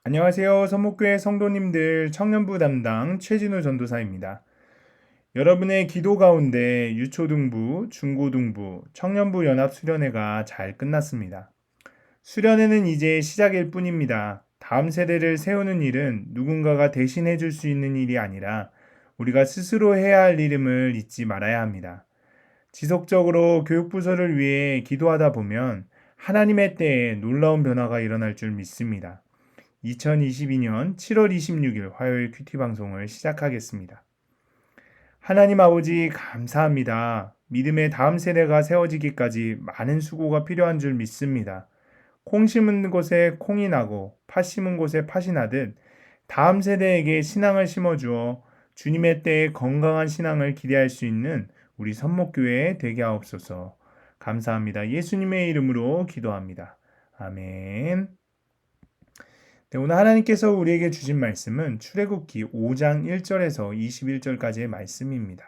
안녕하세요. 선목교회 성도님들 청년부 담당 최진우 전도사입니다. 여러분의 기도 가운데 유초등부, 중고등부, 청년부 연합 수련회가 잘 끝났습니다. 수련회는 이제 시작일 뿐입니다. 다음 세대를 세우는 일은 누군가가 대신해 줄 수 있는 일이 아니라 우리가 스스로 해야 할 일임을 잊지 말아야 합니다. 지속적으로 교육부서를 위해 기도하다 보면 하나님의 때에 놀라운 변화가 일어날 줄 믿습니다. 2022년 7월 26일 화요일 큐티 방송을 시작하겠습니다. 하나님 아버지 감사합니다. 믿음의 다음 세대가 세워지기까지 많은 수고가 필요한 줄 믿습니다. 콩 심은 곳에 콩이 나고 팥 심은 곳에 팥이 나듯 다음 세대에게 신앙을 심어주어 주님의 때에 건강한 신앙을 기대할 수 있는 우리 선목교회 되게 하옵소서. 감사합니다. 예수님의 이름으로 기도합니다. 아멘. 네, 오늘 하나님께서 우리에게 주신 말씀은 출애굽기 5장 1절에서 21절까지의 말씀입니다.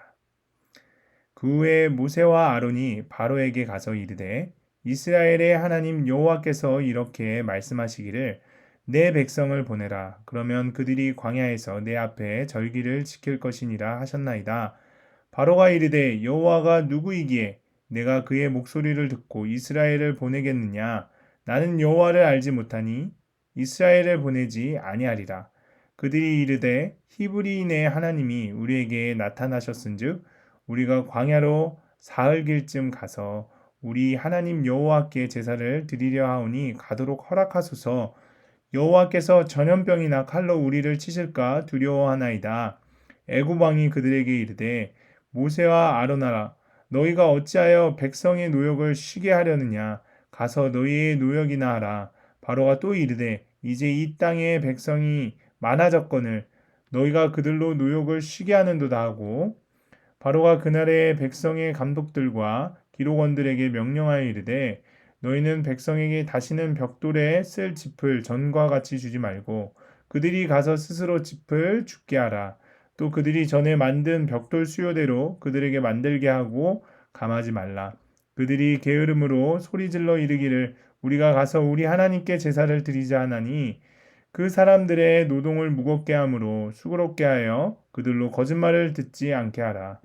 그 후에 모세와 아론이 바로에게 가서 이르되 이스라엘의 하나님 여호와께서 이렇게 말씀하시기를 내 백성을 보내라. 그러면 그들이 광야에서 내 앞에 절기를 지킬 것이니라 하셨나이다. 바로가 이르되 여호와가 누구이기에 내가 그의 목소리를 듣고 이스라엘을 보내겠느냐? 나는 여호와를 알지 못하니 이스라엘을 보내지 아니하리라. 그들이 이르되 히브리인의 하나님이 우리에게 나타나셨은즉 우리가 광야로 사흘길쯤 가서 우리 하나님 여호와께 제사를 드리려 하오니 가도록 허락하소서. 여호와께서 전염병이나 칼로 우리를 치실까 두려워하나이다. 애굽 왕이 그들에게 이르되 모세와 아로나라 너희가 어찌하여 백성의 노역을 쉬게 하려느냐 가서 너희의 노역이나 하라. 바로가 또 이르되 이제 이 땅에 백성이 많아졌거늘 너희가 그들로 노역을 쉬게 하는도다 하고 바로가 그날에 백성의 감독들과 기록원들에게 명령하여 이르되 너희는 백성에게 다시는 벽돌에 쓸 짚을 전과 같이 주지 말고 그들이 가서 스스로 짚을 줍게 하라. 또 그들이 전에 만든 벽돌 수요대로 그들에게 만들게 하고 감하지 말라. 그들이 게으름으로 소리질러 이르기를 우리가 가서 우리 하나님께 제사를 드리자 하나니 그 사람들의 노동을 무겁게 함으로 수고롭게 하여 그들로 거짓말을 듣지 않게 하라.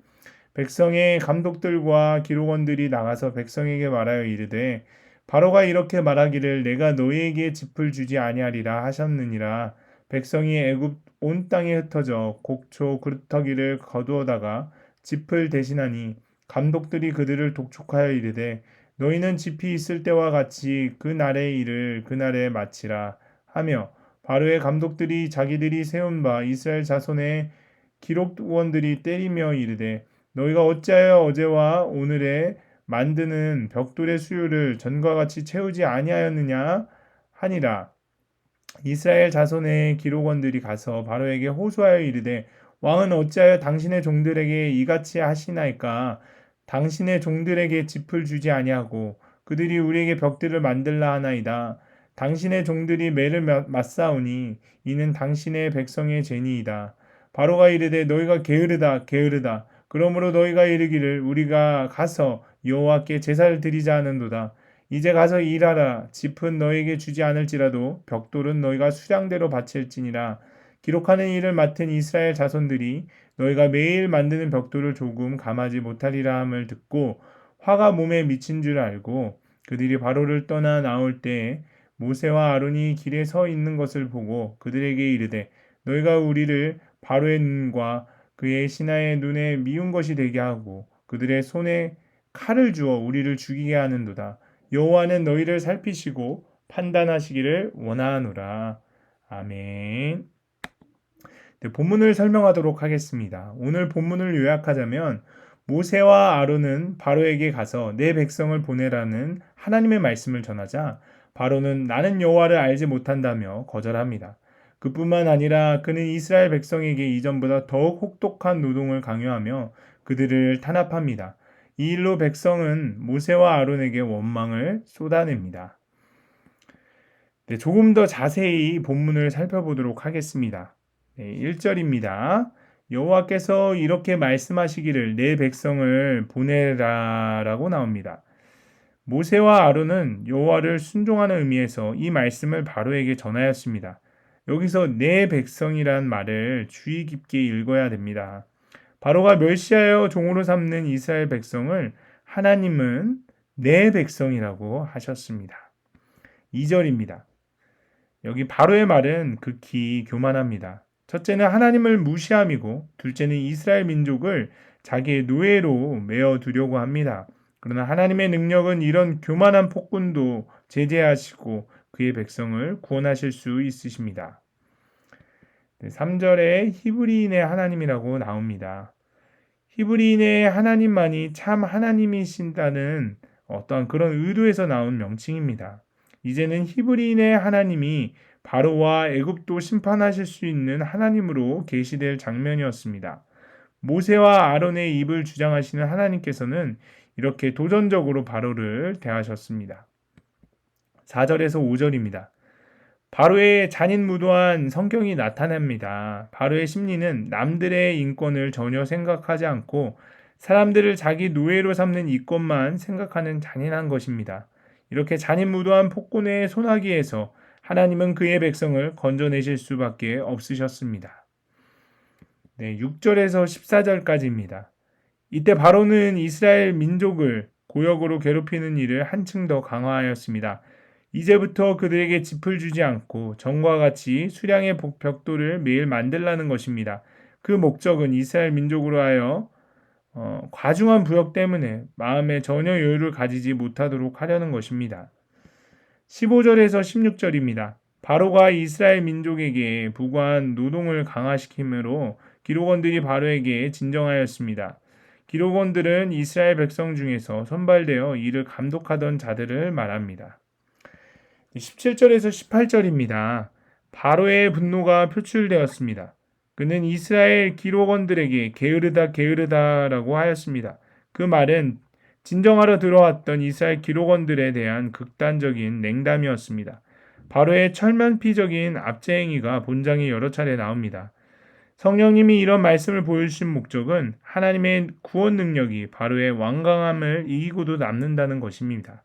백성의 감독들과 기록원들이 나가서 백성에게 말하여 이르되 바로가 이렇게 말하기를 내가 너희에게 짚을 주지 아니하리라 하셨느니라. 백성이 애굽 온 땅에 흩어져 곡초 그루터기를 거두어다가 짚을 대신하니 감독들이 그들을 독촉하여 이르되 너희는 짚이 있을 때와 같이 그 날의 일을 그날에 마치라 하며 바로의 감독들이 자기들이 세운 바 이스라엘 자손의 기록원들이 때리며 이르되 너희가 어찌하여 어제와 오늘에 만드는 벽돌의 수요를 전과 같이 채우지 아니하였느냐 하니라. 이스라엘 자손의 기록원들이 가서 바로에게 호소하여 이르되 왕은 어찌하여 당신의 종들에게 이같이 하시나이까 당신의 종들에게 짚을 주지 아니하고 그들이 우리에게 벽들을 만들라 하나이다. 당신의 종들이 매를 맞사오니 이는 당신의 백성의 죄니이다. 바로가 이르되 너희가 게으르다 게으르다. 그러므로 너희가 이르기를 우리가 가서 여호와께 제사를 드리자 하는도다. 이제 가서 일하라. 짚은 너에게 주지 않을지라도 벽돌은 너희가 수량대로 바칠지니라. 기록하는 일을 맡은 이스라엘 자손들이 너희가 매일 만드는 벽돌을 조금 감하지 못하리라 함을 듣고 화가 몸에 미친 줄 알고 그들이 바로를 떠나 나올 때에 모세와 아론이 길에 서 있는 것을 보고 그들에게 이르되 너희가 우리를 바로의 눈과 그의 신하의 눈에 미운 것이 되게 하고 그들의 손에 칼을 주어 우리를 죽이게 하는도다. 여호와는 너희를 살피시고 판단하시기를 원하노라. 아멘. 네, 본문을 설명하도록 하겠습니다. 오늘 본문을 요약하자면 모세와 아론은 바로에게 가서 내 백성을 보내라는 하나님의 말씀을 전하자 바로는 나는 여호와를 알지 못한다며 거절합니다. 그뿐만 아니라 그는 이스라엘 백성에게 이전보다 더욱 혹독한 노동을 강요하며 그들을 탄압합니다. 이 일로 백성은 모세와 아론에게 원망을 쏟아냅니다. 네, 조금 더 자세히 본문을 살펴보도록 하겠습니다. 네, 1절입니다. 여호와께서 이렇게 말씀하시기를 내 백성을 보내라라고 나옵니다. 모세와 아론은 여호와를 순종하는 의미에서 이 말씀을 바로에게 전하였습니다. 여기서 내 백성이란 말을 주의 깊게 읽어야 됩니다. 바로가 멸시하여 종으로 삼는 이스라엘 백성을 하나님은 내 백성이라고 하셨습니다. 2절입니다. 여기 바로의 말은 극히 교만합니다. 첫째는 하나님을 무시함이고 둘째는 이스라엘 민족을 자기의 노예로 메어 두려고 합니다. 그러나 하나님의 능력은 이런 교만한 폭군도 제재하시고 그의 백성을 구원하실 수 있으십니다. 3절에 히브리인의 하나님이라고 나옵니다. 히브리인의 하나님만이 참 하나님이신다는 어떤 그런 의도에서 나온 명칭입니다. 이제는 히브리인의 하나님이 바로와 애굽도 심판하실 수 있는 하나님으로 계시될 장면이었습니다. 모세와 아론의 입을 주장하시는 하나님께서는 이렇게 도전적으로 바로를 대하셨습니다. 4절에서 5절입니다. 바로의 잔인무도한 성경이 나타납니다. 바로의 심리는 남들의 인권을 전혀 생각하지 않고 사람들을 자기 노예로 삼는 이것만 생각하는 잔인한 것입니다. 이렇게 잔인무도한 폭군의 소나기에서 하나님은 그의 백성을 건져내실 수밖에 없으셨습니다. 6절에서 14절까지입니다. 이때 바로는 이스라엘 민족을 고역으로 괴롭히는 일을 한층 더 강화하였습니다. 이제부터 그들에게 짚을 주지 않고 전과 같이 수량의 벽돌을 매일 만들라는 것입니다. 그 목적은 이스라엘 민족으로 하여 과중한 부역 때문에 마음에 전혀 여유를 가지지 못하도록 하려는 것입니다. 15절에서 16절입니다. 바로가 이스라엘 민족에게 부과한 노동을 강화시키므로 기록원들이 바로에게 진정하였습니다. 기록원들은 이스라엘 백성 중에서 선발되어 이를 감독하던 자들을 말합니다. 17절에서 18절입니다. 바로의 분노가 표출되었습니다. 그는 이스라엘 기록원들에게 게으르다 게으르다라고 하였습니다. 그 말은 진정하러 들어왔던 이스라엘 기록원들에 대한 극단적인 냉담이었습니다. 바로의 철면피적인 압제행위가 본장에 여러 차례 나옵니다. 성령님이 이런 말씀을 보여주신 목적은 하나님의 구원 능력이 바로의 완강함을 이기고도 남는다는 것입니다.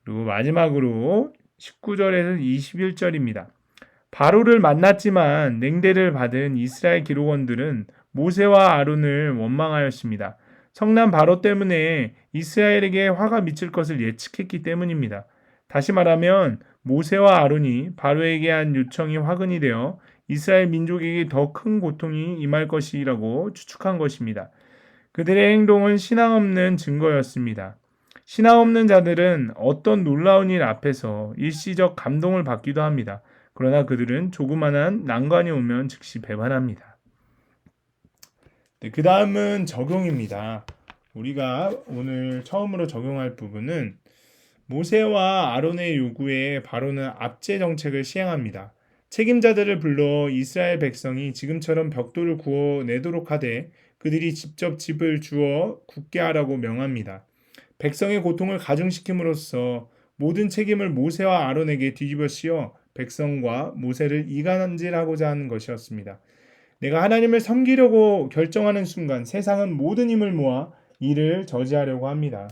그리고 마지막으로 19절에서 21절입니다. 바로를 만났지만 냉대를 받은 이스라엘 기록원들은 모세와 아론을 원망하였습니다. 성난 바로 때문에 이스라엘에게 화가 미칠 것을 예측했기 때문입니다. 다시 말하면 모세와 아론이 바로에게 한 요청이 화근이 되어 이스라엘 민족에게 더 큰 고통이 임할 것이라고 추측한 것입니다. 그들의 행동은 신앙 없는 증거였습니다. 신앙 없는 자들은 어떤 놀라운 일 앞에서 일시적 감동을 받기도 합니다. 그러나 그들은 조그만한 난관이 오면 즉시 배반합니다. 그 다음은 적용입니다. 우리가 오늘 처음으로 적용할 부분은 모세와 아론의 요구에 바로는 압제 정책을 시행합니다. 책임자들을 불러 이스라엘 백성이 지금처럼 벽돌을 구워내도록 하되 그들이 직접 집을 주어 굳게 하라고 명합니다. 백성의 고통을 가중시킴으로써 모든 책임을 모세와 아론에게 뒤집어 씌워 백성과 모세를 이간질하고자 하는 것이었습니다. 내가 하나님을 섬기려고 결정하는 순간 세상은 모든 힘을 모아 이를 저지하려고 합니다.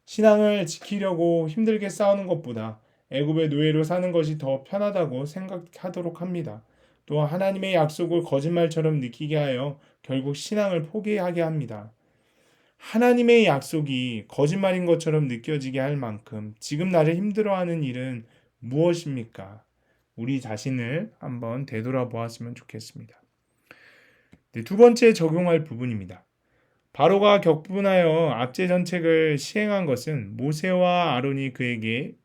신앙을 지키려고 힘들게 싸우는 것보다 애굽의 노예로 사는 것이 더 편하다고 생각하도록 합니다. 또 하나님의 약속을 거짓말처럼 느끼게 하여 결국 신앙을 포기하게 합니다. 하나님의 약속이 거짓말인 것처럼 느껴지게 할 만큼 지금 나를 힘들어하는 일은 무엇입니까? 우리 자신을 한번 되돌아보았으면 좋겠습니다. 두 번째 적용할 부분입니다. 바로가 격분하여 압제 정책을 시행한 것은 모세와 아론이 그에게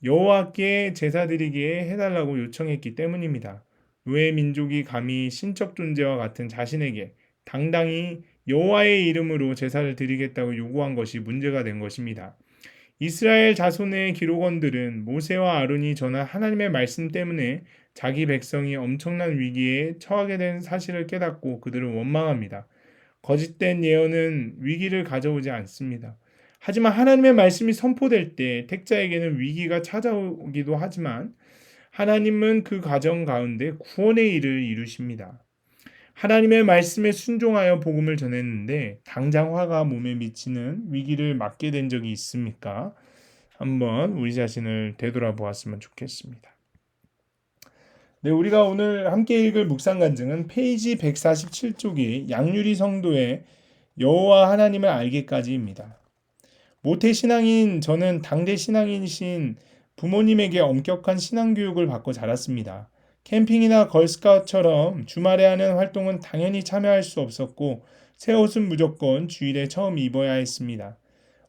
여호와께 제사 드리게 해달라고 요청했기 때문입니다. 노예 민족이 감히 신적 존재와 같은 자신에게 당당히 여호와의 이름으로 제사를 드리겠다고 요구한 것이 문제가 된 것입니다. 이스라엘 자손의 기록원들은 모세와 아론이 전한 하나님의 말씀 때문에 자기 백성이 엄청난 위기에 처하게 된 사실을 깨닫고 그들을 원망합니다. 거짓된 예언은 위기를 가져오지 않습니다. 하지만 하나님의 말씀이 선포될 때 택자에게는 위기가 찾아오기도 하지만 하나님은 그 과정 가운데 구원의 일을 이루십니다. 하나님의 말씀에 순종하여 복음을 전했는데 당장 화가 몸에 미치는 위기를 맞게 된 적이 있습니까? 한번 우리 자신을 되돌아보았으면 좋겠습니다. 네, 우리가 오늘 함께 읽을 묵상 간증은 페이지 147쪽이 양유리 성도의 여호와 하나님을 알기까지입니다. 모태 신앙인 저는 당대 신앙인이신 부모님에게 엄격한 신앙 교육을 받고 자랐습니다. 캠핑이나 걸스카우트처럼 주말에 하는 활동은 당연히 참여할 수 없었고 새 옷은 무조건 주일에 처음 입어야 했습니다.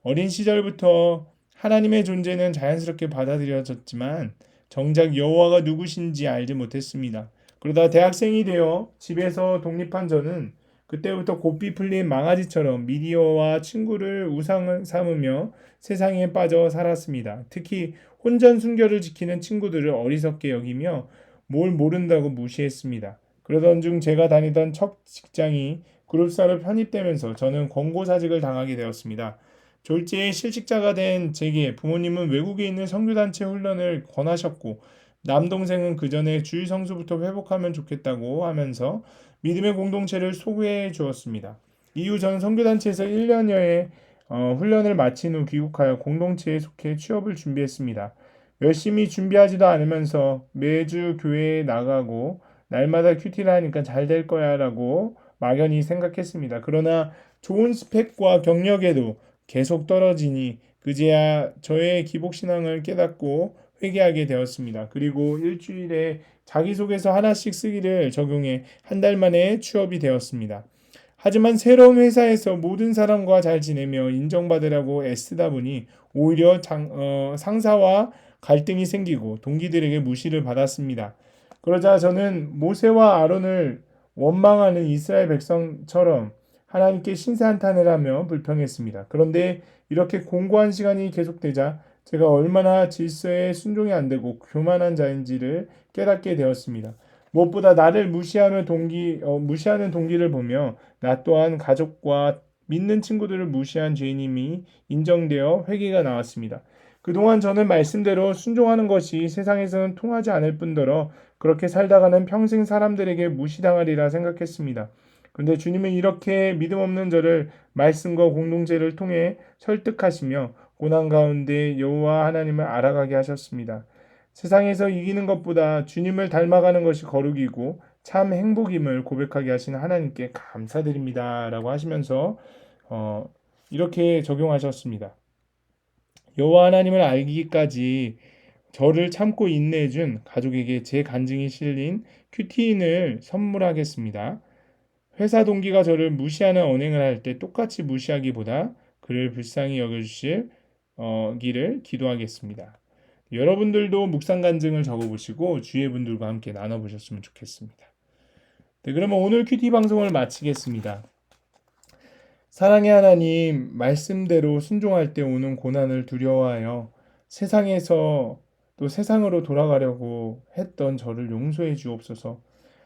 어린 시절부터 하나님의 존재는 자연스럽게 받아들여졌지만 정작 여호와가 누구신지 알지 못했습니다. 그러다 대학생이 되어 집에서 독립한 저는 그때부터 고삐 풀린 망아지처럼 미디어와 친구를 우상을 삼으며 세상에 빠져 살았습니다. 특히 혼전 순결을 지키는 친구들을 어리석게 여기며 뭘 모른다고 무시했습니다. 그러던 중 제가 다니던 첫 직장이 그룹사로 편입되면서 저는 권고사직을 당하게 되었습니다. 졸지에 실직자가 된 제게 부모님은 외국에 있는 선교단체 훈련을 권하셨고 남동생은 그 전에 주일 성수부터 회복하면 좋겠다고 하면서 믿음의 공동체를 소개해 주었습니다. 이후 저는 선교단체에서 1년여의 훈련을 마친 후 귀국하여 공동체에 속해 취업을 준비했습니다. 열심히 준비하지도 않으면서 매주 교회에 나가고 날마다 큐티를 하니까 잘 될 거야 라고 막연히 생각했습니다. 그러나 좋은 스펙과 경력에도 계속 떨어지니 그제야 저의 기복신앙을 깨닫고 회개하게 되었습니다. 그리고 일주일에 자기소개서 하나씩 쓰기를 적용해 한 달 만에 취업이 되었습니다. 하지만 새로운 회사에서 모든 사람과 잘 지내며 인정받으려고 애쓰다 보니 오히려 상사와 갈등이 생기고 동기들에게 무시를 받았습니다. 그러자 저는 모세와 아론을 원망하는 이스라엘 백성처럼 하나님께 신세한탄을 하며 불평했습니다. 그런데 이렇게 공고한 시간이 계속되자 제가 얼마나 질서에 순종이 안 되고 교만한 자인지를 깨닫게 되었습니다. 무엇보다 나를 무시하는 동기를 보며 나 또한 가족과 믿는 친구들을 무시한 죄인임이 인정되어 회개가 나왔습니다. 그동안 저는 말씀대로 순종하는 것이 세상에서는 통하지 않을 뿐더러 그렇게 살다가는 평생 사람들에게 무시당하리라 생각했습니다. 그런데 주님은 이렇게 믿음 없는 저를 말씀과 공동체를 통해 설득하시며 고난 가운데 여호와 하나님을 알아가게 하셨습니다. 세상에서 이기는 것보다 주님을 닮아가는 것이 거룩이고 참 행복임을 고백하게 하신 하나님께 감사드립니다라고 하시면서 이렇게 적용하셨습니다. 여호와 하나님을 알기까지 저를 참고 인내해준 가족에게 제 간증이 실린 큐티인을 선물하겠습니다. 회사 동기가 저를 무시하는 언행을 할 때 똑같이 무시하기보다 그를 불쌍히 여겨주실 기를 기도하겠습니다. 여러분들도 묵상 간증을 적어보시고 주위의 분들과 함께 나눠보셨으면 좋겠습니다. 네, 그러면 오늘 큐티 방송을 마치겠습니다. 사랑의 하나님, 말씀대로 순종할 때 오는 고난을 두려워하여 세상에서 또 세상으로 돌아가려고 했던 저를 용서해 주옵소서.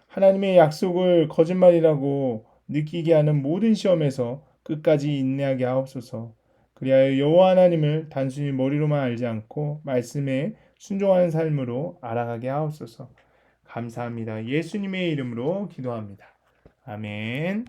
하나님의 약속을 거짓말이라고 느끼게 하는 모든 시험에서 끝까지 인내하게 하옵소서. 그리하여 여호와 하나님을 단순히 머리로만 알지 않고 말씀에 순종하는 삶으로 알아가게 하옵소서. 감사합니다. 예수님의 이름으로 기도합니다. 아멘.